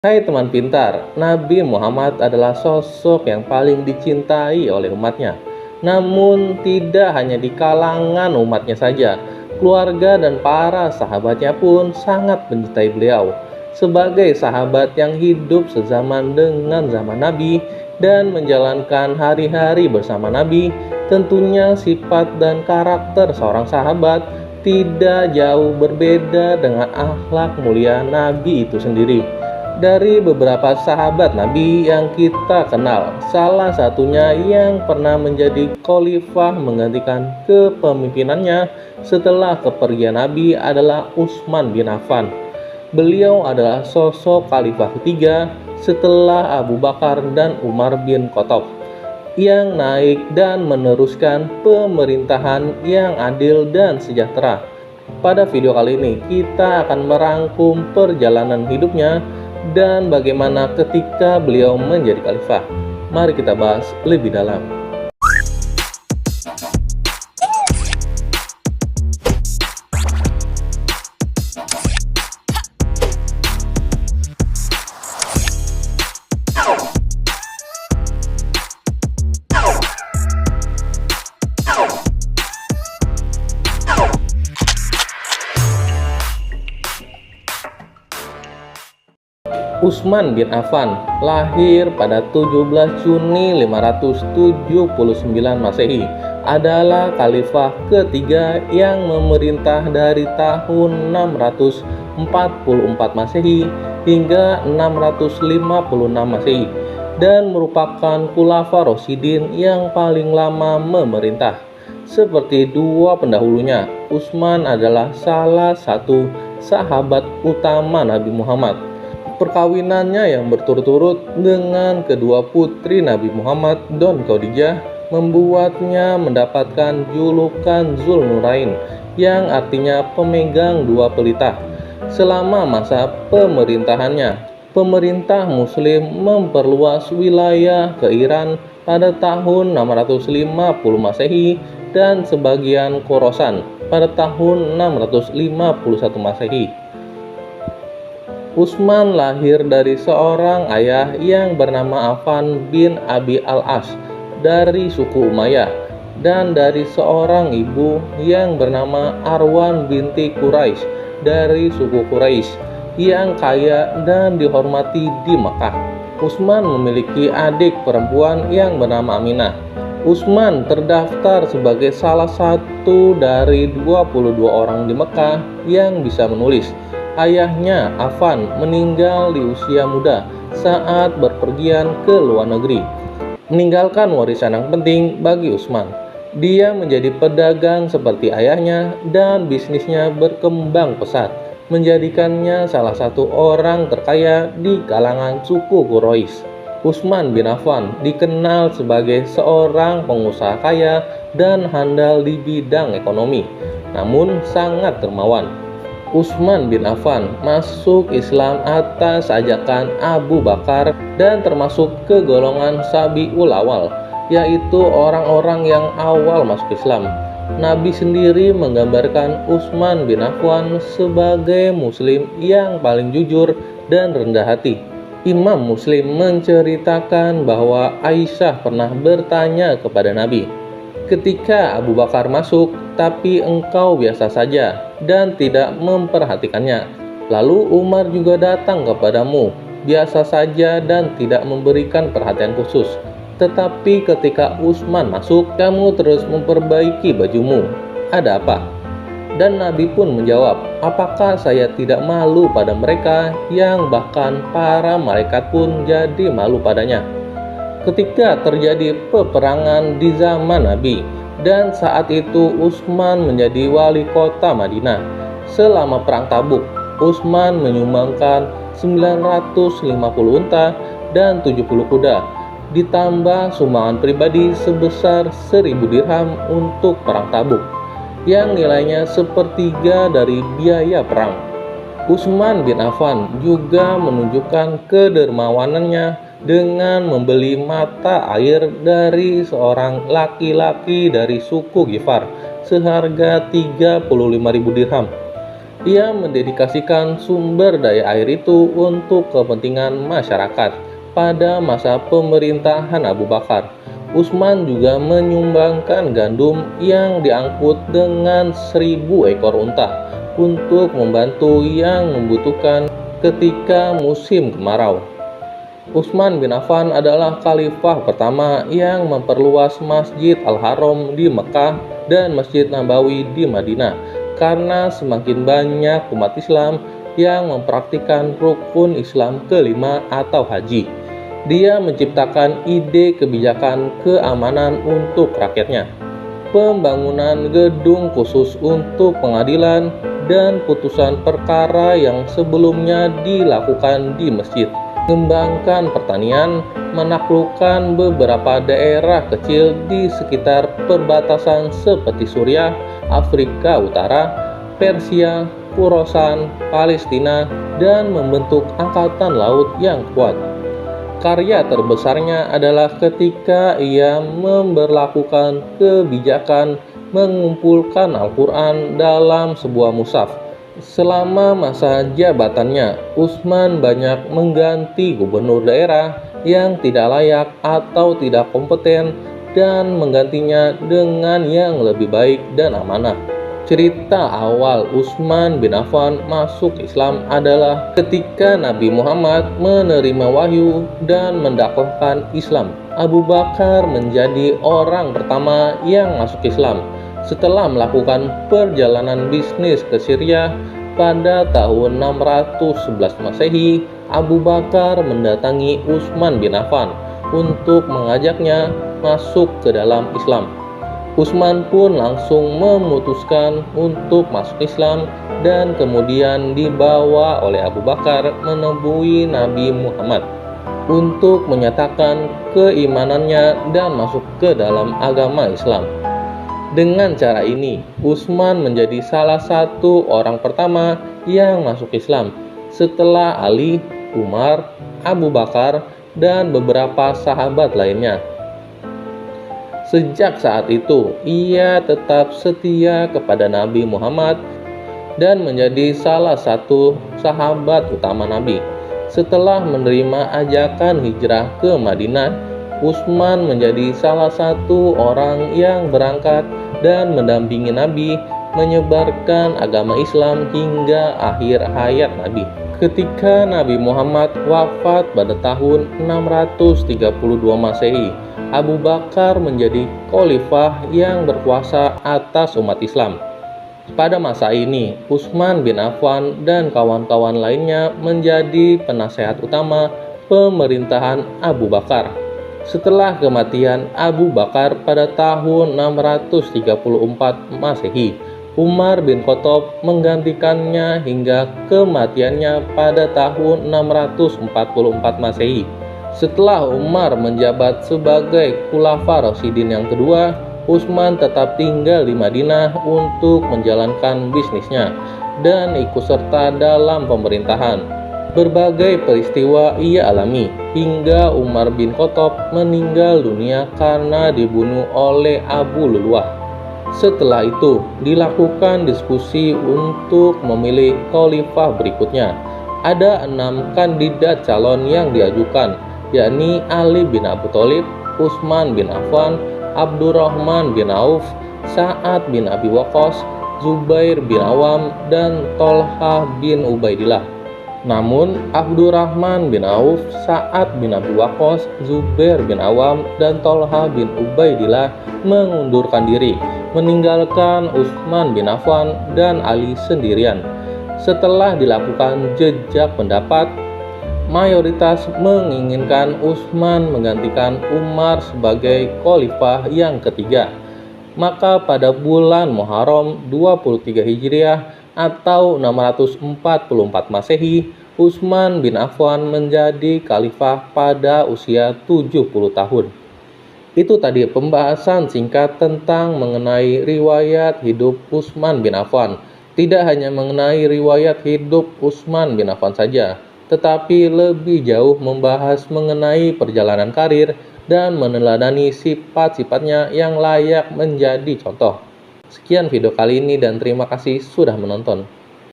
Hai teman pintar, Nabi Muhammad adalah sosok yang paling dicintai oleh umatnya. Namun tidak hanya di kalangan umatnya saja, keluarga dan para sahabatnya pun sangat mencintai beliau. Sebagai sahabat yang hidup sezaman dengan zaman Nabi dan menjalankan hari-hari bersama Nabi, tentunya sifat dan karakter seorang sahabat tidak jauh berbeda dengan akhlak mulia Nabi itu sendiri. Dari beberapa sahabat Nabi yang kita kenal, salah satunya yang pernah menjadi khalifah menggantikan kepemimpinannya setelah kepergian Nabi adalah Utsman bin Affan. Beliau adalah sosok khalifah ketiga setelah Abu Bakar dan Umar bin Khattab yang naik dan meneruskan pemerintahan yang adil dan sejahtera. Pada video kali ini kita akan merangkum perjalanan hidupnya dan bagaimana ketika beliau menjadi khalifah. Mari kita bahas lebih dalam. Utsman bin Affan lahir pada 17 Juni 579 Masehi, adalah khalifah ketiga yang memerintah dari tahun 644 Masehi hingga 656 Masehi dan merupakan khulafa Rasyidin yang paling lama memerintah. Seperti dua pendahulunya, Utsman adalah salah satu sahabat utama Nabi Muhammad. Perkawinannya yang berturut-turut dengan kedua putri Nabi Muhammad dan Khadijah membuatnya mendapatkan julukan Zulnurain, yang artinya pemegang dua pelita. Selama masa pemerintahannya, pemerintah Muslim memperluas wilayah ke Iran pada tahun 650 Masehi dan sebagian Khorasan pada tahun 651 Masehi. Utsman lahir dari seorang ayah yang bernama Affan bin Abi al-As dari suku Umayyah dan dari seorang ibu yang bernama Arwan binti Quraisy dari suku Quraisy yang kaya dan dihormati di Makkah. Utsman memiliki adik perempuan yang bernama Aminah. Utsman terdaftar sebagai salah satu dari 22 orang di Mekah yang bisa menulis. Ayahnya, Affan, meninggal di usia muda saat berpergian ke luar negeri, meninggalkan warisan yang penting bagi Utsman. Dia menjadi pedagang seperti ayahnya dan bisnisnya berkembang pesat, menjadikannya salah satu orang terkaya di kalangan suku Quraisy. Utsman bin Affan dikenal sebagai seorang pengusaha kaya dan handal di bidang ekonomi, namun sangat dermawan. Utsman bin Affan masuk Islam atas ajakan Abu Bakar dan termasuk ke golongan Sabiul Awal, yaitu orang-orang yang awal masuk Islam. Nabi sendiri menggambarkan Utsman bin Affan sebagai muslim yang paling jujur dan rendah hati. Imam Muslim menceritakan bahwa Aisyah pernah bertanya kepada Nabi, "Ketika Abu Bakar masuk, tapi engkau biasa saja dan tidak memperhatikannya. Lalu Umar juga datang kepadamu, biasa saja dan tidak memberikan perhatian khusus. Tetapi ketika Utsman masuk, kamu terus memperbaiki bajumu. Ada apa?" Dan Nabi pun menjawab, "Apakah saya tidak malu pada mereka yang bahkan para malaikat pun jadi malu padanya?" Ketika terjadi peperangan di zaman Nabi, dan saat itu Utsman menjadi wali kota Madinah. Selama perang Tabuk, Utsman menyumbangkan 950 unta dan 70 kuda, ditambah sumbangan pribadi sebesar 1000 dirham untuk perang Tabuk, yang nilainya sepertiga dari biaya perang. Utsman bin Affan juga menunjukkan kedermawanannya dengan membeli mata air dari seorang laki-laki dari suku Ghifar seharga 35.000 dirham. Ia mendedikasikan sumber daya air itu untuk kepentingan masyarakat pada masa pemerintahan Abu Bakar. Utsman juga menyumbangkan gandum yang diangkut dengan 1.000 ekor unta untuk membantu yang membutuhkan ketika musim kemarau. Utsman bin Affan adalah khalifah pertama yang memperluas Masjid Al-Haram di Mekah dan Masjid Nabawi di Madinah karena semakin banyak umat Islam yang mempraktikkan rukun Islam kelima atau haji. Dia menciptakan ide kebijakan keamanan untuk rakyatnya, pembangunan gedung khusus untuk pengadilan, dan putusan perkara yang sebelumnya dilakukan di masjid. Mengembangkan pertanian, menaklukkan beberapa daerah kecil di sekitar perbatasan seperti Suriah, Afrika Utara, Persia, Khorasan, Palestina, dan membentuk angkatan laut yang kuat. Karya terbesarnya adalah ketika ia memberlakukan kebijakan mengumpulkan Al-Quran dalam sebuah mushaf. Selama masa jabatannya, Utsman banyak mengganti gubernur daerah yang tidak layak atau tidak kompeten dan menggantinya dengan yang lebih baik dan amanah. Cerita awal Utsman bin Affan masuk Islam adalah ketika Nabi Muhammad menerima wahyu dan mendakwahkan Islam. Abu Bakar menjadi orang pertama yang masuk Islam setelah melakukan perjalanan bisnis ke Syria pada tahun 611 Masehi. Abu Bakar mendatangi Utsman bin Affan untuk mengajaknya masuk ke dalam Islam. Utsman pun langsung memutuskan untuk masuk Islam dan kemudian dibawa oleh Abu Bakar menemui Nabi Muhammad untuk menyatakan keimanannya dan masuk ke dalam agama Islam. Dengan cara ini, Utsman menjadi salah satu orang pertama yang masuk Islam setelah Ali, Umar, Abu Bakar, dan beberapa sahabat lainnya. Sejak saat itu, ia tetap setia kepada Nabi Muhammad dan menjadi salah satu sahabat utama Nabi. Setelah menerima ajakan hijrah ke Madinah, Utsman menjadi salah satu orang yang berangkat dan mendampingi Nabi menyebarkan agama Islam hingga akhir hayat Nabi. Ketika Nabi Muhammad wafat pada tahun 632 Masehi, Abu Bakar menjadi khalifah yang berkuasa atas umat Islam. Pada masa ini, Utsman bin Affan dan kawan-kawan lainnya menjadi penasehat utama pemerintahan Abu Bakar. Setelah kematian Abu Bakar pada tahun 634 Masehi, Umar bin Khattab menggantikannya hingga kematiannya pada tahun 644 Masehi. Setelah Umar menjabat sebagai Khulafa Rasyidin yang kedua, Utsman tetap tinggal di Madinah untuk menjalankan bisnisnya dan ikut serta dalam pemerintahan. Berbagai peristiwa ia alami hingga Umar bin Khattab meninggal dunia karena dibunuh oleh Abu Lu'lu'ah. Setelah itu, dilakukan diskusi untuk memilih khalifah berikutnya. Ada 6 kandidat calon yang diajukan, yakni Ali bin Abi Thalib, Utsman bin Affan, Abdurrahman bin Auf, Sa'ad bin Abi Waqqas, Zubair bin Awam, dan Thalhah bin Ubaidillah. Namun, Abdurrahman bin Auf, Sa'ad bin Abi Waqqas, Zubair bin Awam, dan Thalhah bin Ubaidillah mengundurkan diri, meninggalkan Utsman bin Affan dan Ali sendirian. Setelah dilakukan jejak pendapat, mayoritas menginginkan Utsman menggantikan Umar sebagai khalifah yang ketiga. Maka pada bulan Muharram 23 Hijriah atau 644 Masehi, Utsman bin Affan menjadi khalifah pada usia 70 tahun. Itu tadi pembahasan singkat tentang mengenai riwayat hidup Utsman bin Affan. Tidak hanya mengenai riwayat hidup Utsman bin Affan saja, tetapi lebih jauh membahas mengenai perjalanan karir dan meneladani sifat-sifatnya yang layak menjadi contoh. Sekian video kali ini dan terima kasih sudah menonton.